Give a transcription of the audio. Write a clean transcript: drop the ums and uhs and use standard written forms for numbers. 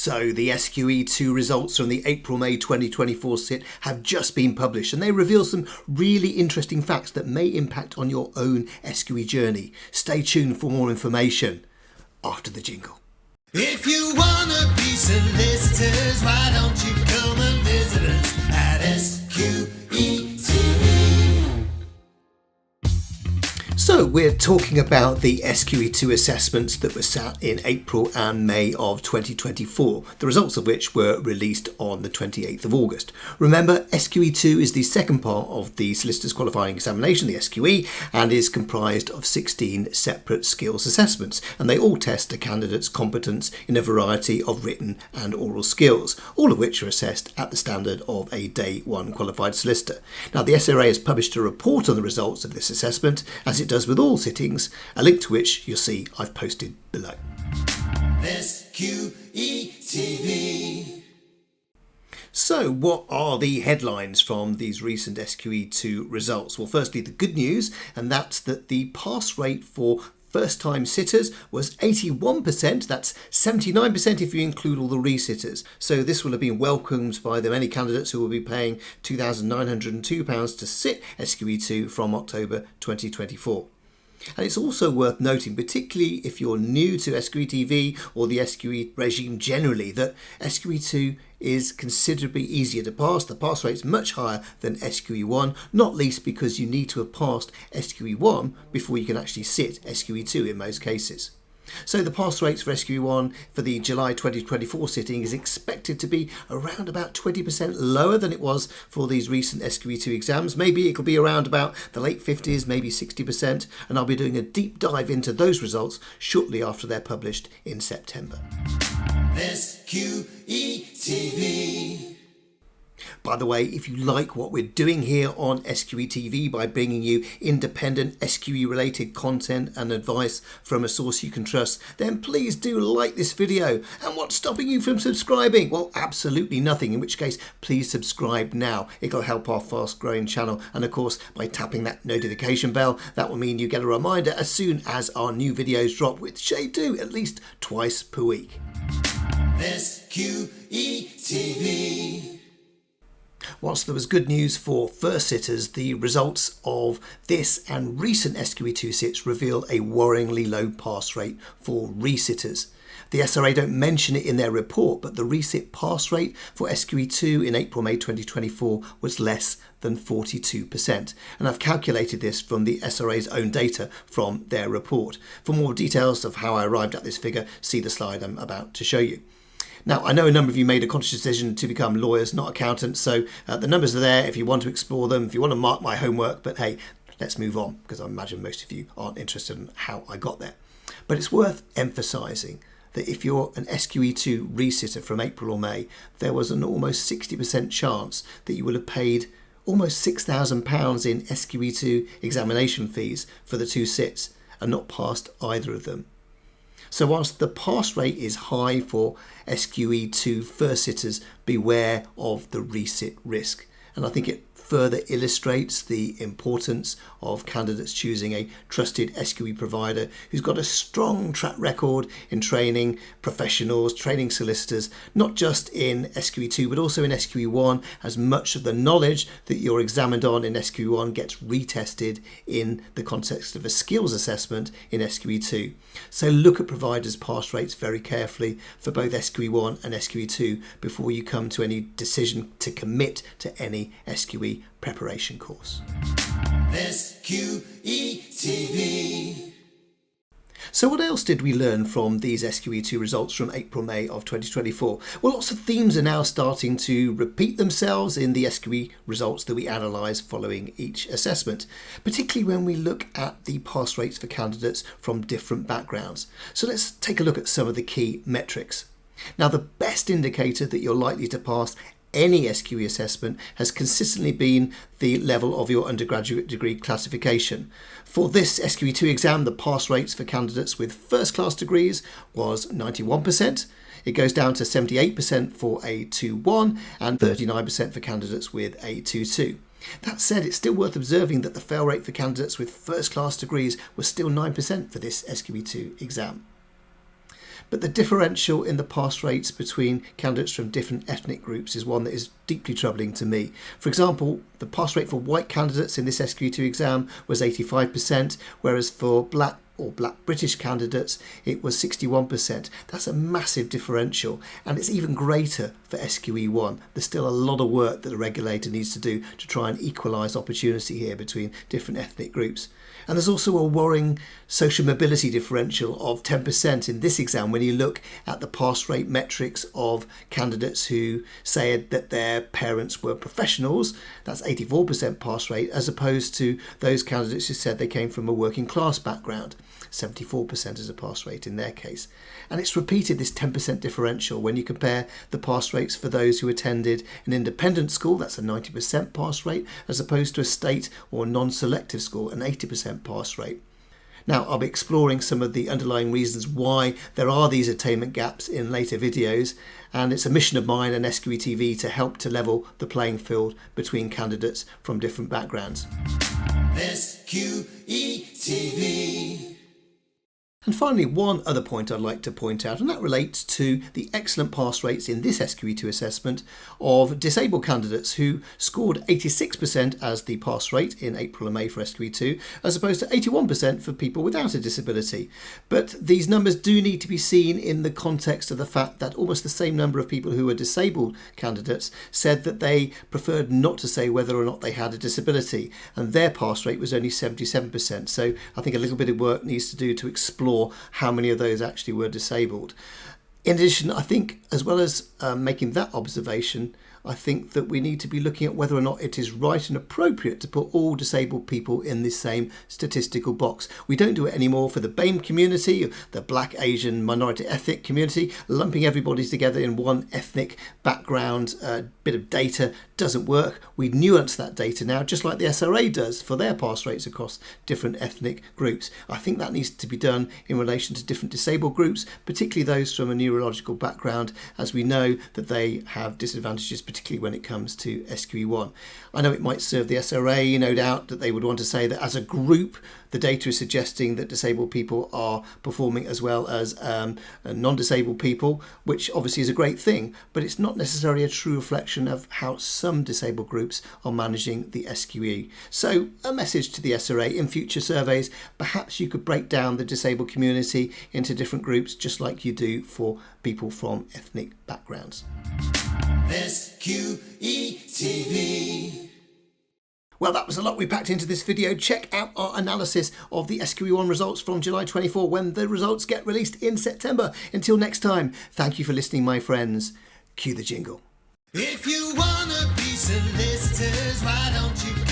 So the SQE2 results from the April-May 2024 sit have just been published, and they reveal some really interesting facts that may impact on your own SQE journey. Stay tuned for more information after the jingle. If you wanna be solicitors, why don't you come and visit us at SQE TV? So we're talking about the SQE2 assessments that were sat in April and May of 2024, the results of which were released on the 28th of August. Remember, SQE2 is the second part of the Solicitors Qualifying Examination, the SQE, and is comprised of 16 separate skills assessments, and they all test a candidate's competence in a variety of written and oral skills, all of which are assessed at the standard of a Day 1 qualified solicitor. Now, the SRA has published a report on the results of this assessment, as it does with all sittings, a link to which you'll see I've posted below. SQE TV. So what are the headlines from these recent SQE2 results? Well, firstly, the good news, and that's that the pass rate for first-time sitters was 81%, that's 79% if you include all the resitters. So this will have been welcomed by the many candidates who will be paying £2,902 to sit SQE2 from October 2024. And it's also worth noting, particularly if you're new to SQE TV or the SQE regime generally, that SQE2 is considerably easier to pass. The pass rate is much higher than SQE1, not least because you need to have passed SQE1 before you can actually sit SQE2 in most cases. So the pass rates for SQE1 for the July 2024 sitting is expected to be around about 20% lower than it was for these recent SQE2 exams. Maybe it'll be around about the late 50s, maybe 60%, and I'll be doing a deep dive into those results shortly after they're published in September. SQE TV. By the way, if you like what we're doing here on SQE TV by bringing you independent SQE related content and advice from a source you can trust, then please do like this video. And what's stopping you from subscribing? Well, absolutely nothing, in which case please subscribe now. It'll help our fast growing channel, and of course by tapping that notification bell, that will mean you get a reminder as soon as our new videos drop, which they do at least twice per week. SQE TV. Whilst there was good news for first sitters, the results of this and recent SQE2 sits reveal a worryingly low pass rate for resitters. The SRA don't mention it in their report, but the resit pass rate for SQE2 in April-May 2024 was less than 42%. And I've calculated this from the SRA's own data from their report. For more details of how I arrived at this figure, see the slide I'm about to show you. Now, I know a number of you made a conscious decision to become lawyers, not accountants, so the numbers are there if you want to explore them, if you want to mark my homework, but hey, let's move on, because I imagine most of you aren't interested in how I got there. But it's worth emphasising that if you're an SQE2 resitter from April or May, there was an almost 60% chance that you will have paid almost £6,000 in SQE2 examination fees for the two sits and not passed either of them. So whilst the pass rate is high for SQE2 first sitters, beware of the resit risk. And I think it further illustrates the importance of candidates choosing a trusted SQE provider who's got a strong track record in training professionals, training solicitors, not just in SQE2 but also in SQE1, as much of the knowledge that you're examined on in SQE1 gets retested in the context of a skills assessment in SQE2. So look at providers' pass rates very carefully for both SQE1 and SQE2 before you come to any decision to commit to any SQE preparation course. SQE TV. So what else did we learn from these SQE2 results from April-May of 2024? Well, lots of themes are now starting to repeat themselves in the SQE results that we analyse following each assessment, particularly when we look at the pass rates for candidates from different backgrounds. So let's take a look at some of the key metrics. Now, the best indicator that you're likely to pass any SQE assessment has consistently been the level of your undergraduate degree classification. For this SQE2 exam, the pass rates for candidates with first class degrees was 91%. It goes down to 78% for a 2-1 and 39% for candidates with a 2-2. That said, it's still worth observing that the fail rate for candidates with first class degrees was still 9% for this SQE2 exam. But the differential in the pass rates between candidates from different ethnic groups is one that is deeply troubling to me. For example, the pass rate for white candidates in this SQE2 exam was 85%, whereas for black or black British candidates it was 61%. That's a massive differential, and it's even greater for SQE1. There's still a lot of work that the regulator needs to do to try and equalise opportunity here between different ethnic groups. And there's also a worrying social mobility differential of 10% in this exam when you look at the pass rate metrics of candidates who said that their parents were professionals. That's 84% pass rate, as opposed to those candidates who said they came from a working class background. 74% is a pass rate in their case. And it's repeated, this 10% differential, when you compare the pass rates for those who attended an independent school, that's a 90% pass rate, as opposed to a state or non-selective school, an 80% pass rate. Now, I'll be exploring some of the underlying reasons why there are these attainment gaps in later videos, and it's a mission of mine and SQE TV to help to level the playing field between candidates from different backgrounds. SQE TV. And finally, one other point I'd like to point out, and that relates to the excellent pass rates in this SQE2 assessment of disabled candidates who scored 86% as the pass rate in April and May for SQE2, as opposed to 81% for people without a disability. But these numbers do need to be seen in the context of the fact that almost the same number of people who were disabled candidates said that they preferred not to say whether or not they had a disability, and their pass rate was only 77%. So I think a little bit of work needs to do to explore how many of those actually were disabled. In addition, I think, as well as making that observation, I think that we need to be looking at whether or not it is right and appropriate to put all disabled people in this same statistical box. We don't do it anymore for the BAME community, the Black, Asian, minority ethnic community. Lumping everybody together in one ethnic background bit of data doesn't work. We nuance that data now, just like the SRA does for their pass rates across different ethnic groups. I think that needs to be done in relation to different disabled groups, particularly those from a neurological background, as we know that they have disadvantages, particularly when it comes to SQE1. I know it might serve the SRA, no doubt, that they would want to say that as a group the data is suggesting that disabled people are performing as well as non-disabled people, which obviously is a great thing, but it's not necessarily a true reflection of how some disabled groups are managing the SQE. So a message to the SRA: in future surveys, perhaps you could break down the disabled community into different groups, just like you do for people from ethnic backgrounds. SQE TV. Well, that was a lot we packed into this video. Check out our analysis of the SQE1 results from July 24 when the results get released in September. Until next time, thank you for listening, my friends. Cue the jingle. If you wanna be solicitors, why don't you